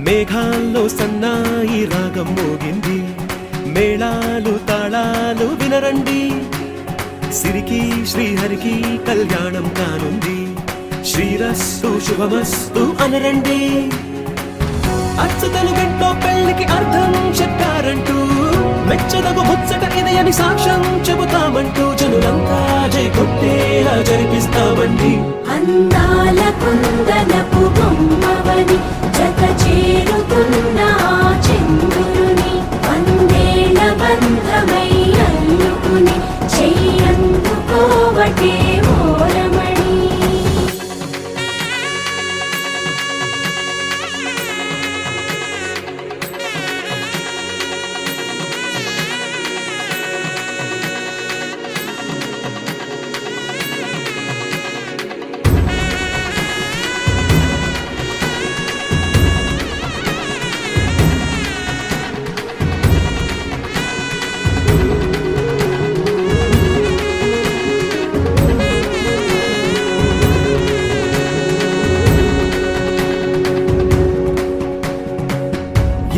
మేఘాల్లో సన్నాయి రాగం మోగింది, మేళాలు తాళాలు వినరండి, సిరికి శ్రీహరికి కళ్యాణం కానుంది, శ్రీరస్తు శుభమస్తు అనరండి. అచ్చతలు గంటో పెళ్లికి అర్థం చెప్పారంటూ, మెచ్చదగు ముచ్చట ఇది అని సాక్ష్యం చెబుతామంటూ, జనులంతా జై కొట్టేలా జరిపిస్తామండి. అందాల కుందనపు బొమ్మవని జత చేరుతున్న చంద్రుని, వందేళ్ల బంధమై అల్లుకుని చెయ్యందుకోవటే ఓరమణి.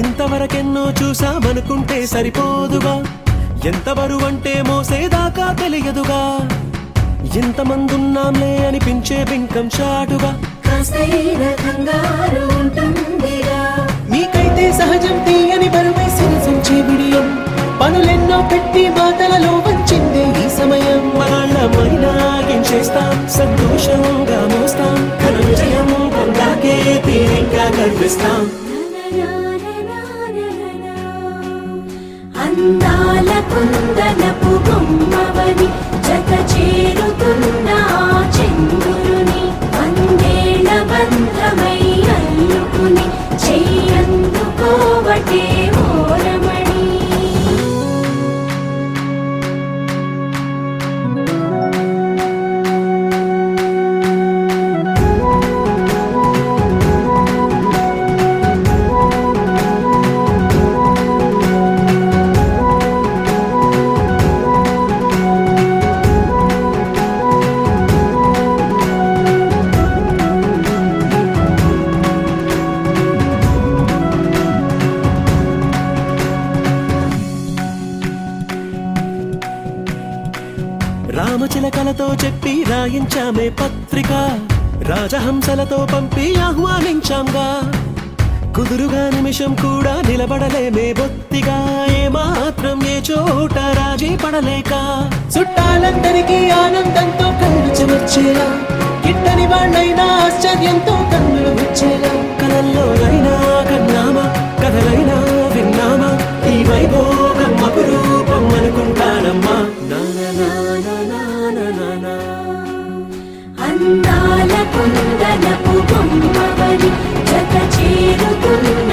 ఇంతవరకెన్నో చూసామనుకుంటే సరిపోదుగా, ఎంత బరువంటే మోసేదాకా తెలియదుగా, ఇంతమందున్నాంలే అనిపించే బింకం చాటుగా, మీకైతే సహజం తీయని బరువై సిరిసించే బిడియం, పనులెన్నో పెట్టి మాటలలో వంచిందే ఈ సమయం. మనమైనా ఏం చేస్తాం, సంతోషంగా మోస్తాం, ఘన విజయం పొందాకే తీరిగ్గా గర్విస్తాం. అందాల కుందనపు బొమ్మవని జత చేరుతున్న చంద్రుని, వందేళ్ల బంధమై అల్లుకుని చెయ్యందుకోవటే ఓరమణి. రామచిలకలతో చెప్పి రాయించామే పత్రిక, రాజహంసలతో పంపి ఆహ్వానించాంగా, కుదురుగా నిమిషం కూడా నిలబడలేమే బొత్తిగా, ఏమాత్రం ఏ చోట రాజీ పడలేక, చుట్టాలందరికీ ఆనందంతో కళ్ళు చెమర్చేలా, గిట్టని వాళ్ళైనా ఆశ్చర్యంతో కన్నులు వచ్చేలా, కలల్లోనైనా కన్నామా కథలైనా విన్నామా, ఈ వైభోగం అపురూపం అనుకుంటానమ్మా. అందాల కుందనపు బొమ్మవని జత చేరుతున్న